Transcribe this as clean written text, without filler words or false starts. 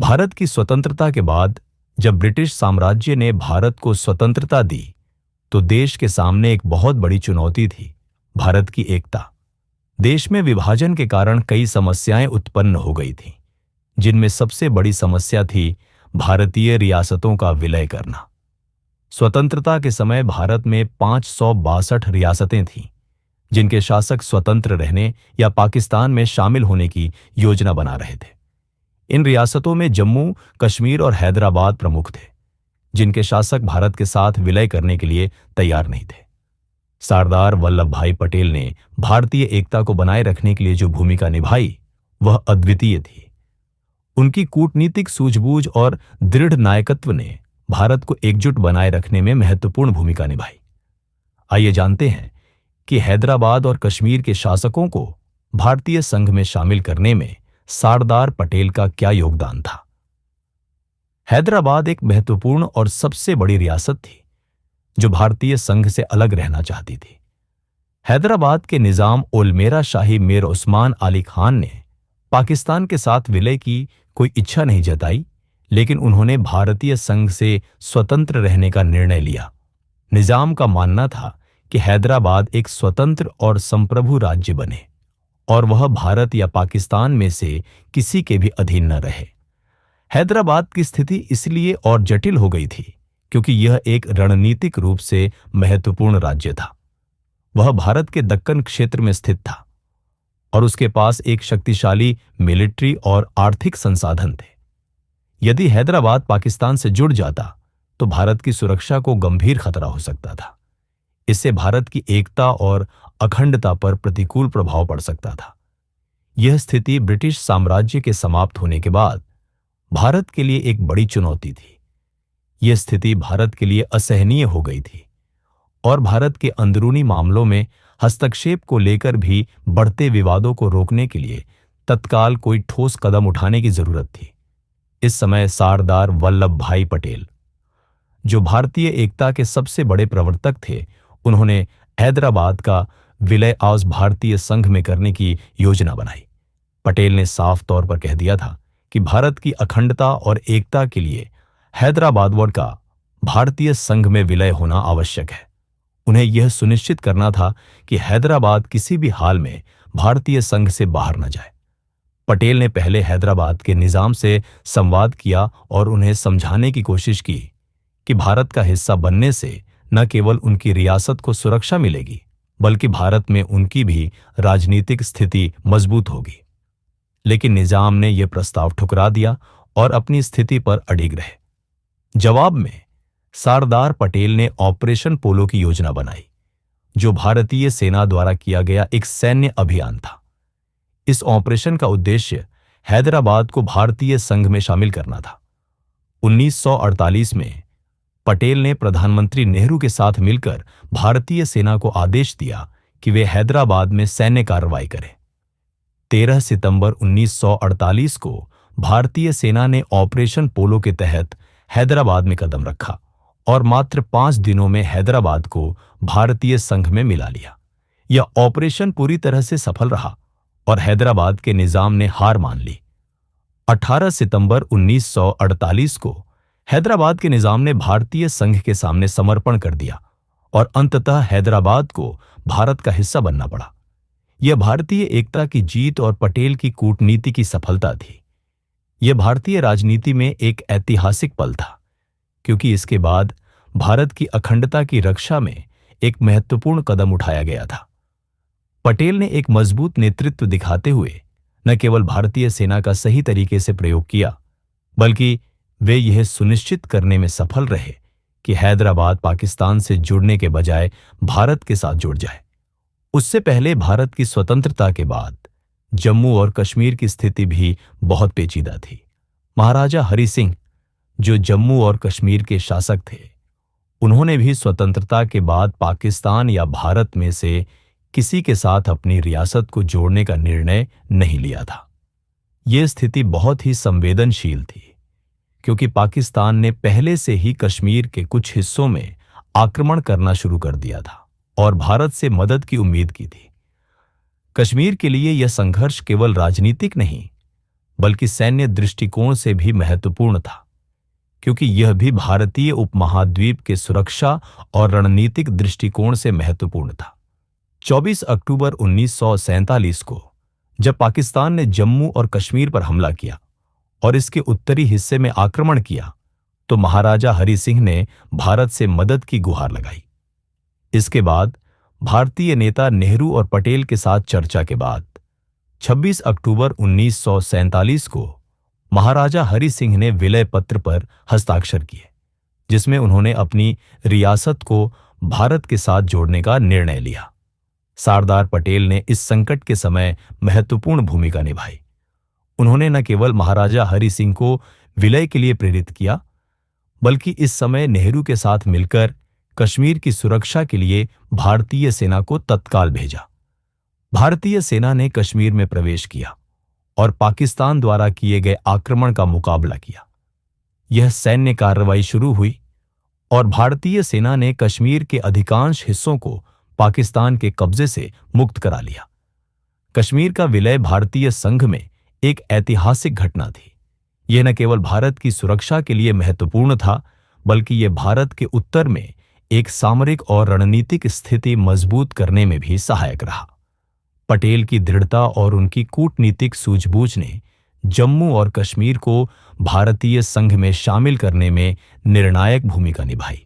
भारत की स्वतंत्रता के बाद जब ब्रिटिश साम्राज्य ने भारत को स्वतंत्रता दी तो देश के सामने एक बहुत बड़ी चुनौती थी, भारत की एकता। देश में विभाजन के कारण कई समस्याएं उत्पन्न हो गई थीं, जिनमें सबसे बड़ी समस्या थी भारतीय रियासतों का विलय करना। स्वतंत्रता के समय भारत में 562 रियासतें थीं, जिनके शासक स्वतंत्र रहने या पाकिस्तान में शामिल होने की योजना बना रहे थे। इन रियासतों में जम्मू, कश्मीर और हैदराबाद प्रमुख थे, जिनके शासक भारत के साथ विलय करने के लिए तैयार नहीं थे। सरदार वल्लभ भाई पटेल ने भारतीय एकता को बनाए रखने के लिए जो भूमिका निभाई, वह अद्वितीय थी। उनकी कूटनीतिक सूझबूझ और दृढ़ नायकत्व ने भारत को एकजुट बनाए रखने में महत्वपूर्ण भूमिका निभाई। आइए जानते हैं कि हैदराबाद और कश्मीर के शासकों को भारतीय संघ में शामिल करने में सरदार पटेल का क्या योगदान था। हैदराबाद एक महत्वपूर्ण और सबसे बड़ी रियासत थी, जो भारतीय संघ से अलग रहना चाहती थी। हैदराबाद के निजाम उल मेरा शाही मीर उस्मान अली खान ने पाकिस्तान के साथ विलय की कोई इच्छा नहीं जताई, लेकिन उन्होंने भारतीय संघ से स्वतंत्र रहने का निर्णय लिया। निजाम का मानना था कि हैदराबाद एक स्वतंत्र और संप्रभु राज्य बने और वह भारत या पाकिस्तान में से किसी के भी अधीन न रहे। हैदराबाद की स्थिति इसलिए और जटिल हो गई थी क्योंकि यह एक रणनीतिक रूप से महत्वपूर्ण राज्य था। वह भारत के दक्कन क्षेत्र में स्थित था और उसके पास एक शक्तिशाली मिलिट्री और आर्थिक संसाधन थे। यदि हैदराबाद पाकिस्तान से जुड़ जाता तो भारत की सुरक्षा को गंभीर खतरा हो सकता था। इससे भारत की एकता और अखंडता पर प्रतिकूल प्रभाव पड़ सकता था। यह स्थिति ब्रिटिश साम्राज्य के समाप्त होने के बाद भारत के लिए एक बड़ी चुनौती थी। यह स्थिति भारत के लिए असहनीय हो गई थी और भारत के अंदरूनी मामलों में हस्तक्षेप को लेकर भी बढ़ते विवादों को रोकने के लिए तत्काल कोई ठोस कदम उठाने की जरूरत थी। इस समय सरदार वल्लभ भाई पटेल, जो भारतीय एकता के सबसे बड़े प्रवर्तक थे, उन्होंने हैदराबाद का विलय आज भारतीय संघ में करने की योजना बनाई। पटेल ने साफ तौर पर कह दिया था कि भारत की अखंडता और एकता के लिए हैदराबाद का भारतीय संघ में विलय होना आवश्यक है। उन्हें यह सुनिश्चित करना था कि हैदराबाद किसी भी हाल में भारतीय संघ से बाहर न जाए। पटेल ने पहले हैदराबाद के निजाम से संवाद किया और उन्हें समझाने की कोशिश की कि भारत का हिस्सा बनने से न केवल उनकी रियासत को सुरक्षा मिलेगी, बल्कि भारत में उनकी भी राजनीतिक स्थिति मजबूत होगी। लेकिन निजाम ने यह प्रस्ताव ठुकरा दिया और अपनी स्थिति पर अडिग रहे। जवाब में सरदार पटेल ने ऑपरेशन पोलो की योजना बनाई, जो भारतीय सेना द्वारा किया गया एक सैन्य अभियान था। इस ऑपरेशन का उद्देश्य हैदराबाद को भारतीय संघ में शामिल करना था। 1948 में पटेल ने प्रधानमंत्री नेहरू के साथ मिलकर भारतीय सेना को आदेश दिया कि वे हैदराबाद में सैन्य कार्रवाई करें। 13 सितंबर 1948 को भारतीय सेना ने ऑपरेशन पोलो के तहत हैदराबाद में कदम रखा और मात्र 5 दिनों में हैदराबाद को भारतीय संघ में मिला लिया। यह ऑपरेशन पूरी तरह से सफल रहा और हैदराबाद के निजाम ने हार मान ली। 18 सितंबर 1948 को हैदराबाद के निजाम ने भारतीय संघ के सामने समर्पण कर दिया और अंततः हैदराबाद को भारत का हिस्सा बनना पड़ा। यह भारतीय एकता की जीत और पटेल की कूटनीति की सफलता थी। यह भारतीय राजनीति में एक ऐतिहासिक पल था, क्योंकि इसके बाद भारत की अखंडता की रक्षा में एक महत्वपूर्ण कदम उठाया गया था। पटेल ने एक मजबूत नेतृत्व दिखाते हुए न केवल भारतीय सेना का सही तरीके से प्रयोग किया, बल्कि वे यह सुनिश्चित करने में सफल रहे कि हैदराबाद पाकिस्तान से जुड़ने के बजाय भारत के साथ जुड़ जाए। उससे पहले भारत की स्वतंत्रता के बाद जम्मू और कश्मीर की स्थिति भी बहुत पेचीदा थी। महाराजा हरि सिंह, जो जम्मू और कश्मीर के शासक थे, उन्होंने भी स्वतंत्रता के बाद पाकिस्तान या भारत में से किसी के साथ अपनी रियासत को जोड़ने का निर्णय नहीं लिया था। यह स्थिति बहुत ही संवेदनशील थी, क्योंकि पाकिस्तान ने पहले से ही कश्मीर के कुछ हिस्सों में आक्रमण करना शुरू कर दिया था और भारत से मदद की उम्मीद की थी। कश्मीर के लिए यह संघर्ष केवल राजनीतिक नहीं, बल्कि सैन्य दृष्टिकोण से भी महत्वपूर्ण था, क्योंकि यह भी भारतीय उपमहाद्वीप के सुरक्षा और रणनीतिक दृष्टिकोण से महत्वपूर्ण था। 24 अक्टूबर 1947 को जब पाकिस्तान ने जम्मू और कश्मीर पर हमला किया और इसके उत्तरी हिस्से में आक्रमण किया, तो महाराजा हरि सिंह ने भारत से मदद की गुहार लगाई। इसके बाद भारतीय नेता नेहरू और पटेल के साथ चर्चा के बाद 26 अक्टूबर 1947 को महाराजा हरि सिंह ने विलय पत्र पर हस्ताक्षर किए, जिसमें उन्होंने अपनी रियासत को भारत के साथ जोड़ने का निर्णय लिया। सरदार पटेल ने इस संकट के समय महत्वपूर्ण भूमिका निभाई। उन्होंने न केवल महाराजा हरि सिंह को विलय के लिए प्रेरित किया, बल्कि इस समय नेहरू के साथ मिलकर कश्मीर की सुरक्षा के लिए भारतीय सेना को तत्काल भेजा। भारतीय सेना ने कश्मीर में प्रवेश किया और पाकिस्तान द्वारा किए गए आक्रमण का मुकाबला किया। यह सैन्य कार्रवाई शुरू हुई और भारतीय सेना ने कश्मीर के अधिकांश हिस्सों को पाकिस्तान के कब्जे से मुक्त करा लिया। कश्मीर का विलय भारतीय संघ में एक ऐतिहासिक घटना थी। यह न केवल भारत की सुरक्षा के लिए महत्वपूर्ण था, बल्कि यह भारत के उत्तर में एक सामरिक और रणनीतिक स्थिति मजबूत करने में भी सहायक रहा। पटेल की दृढ़ता और उनकी कूटनीतिक सूझबूझ ने जम्मू और कश्मीर को भारतीय संघ में शामिल करने में निर्णायक भूमिका निभाई।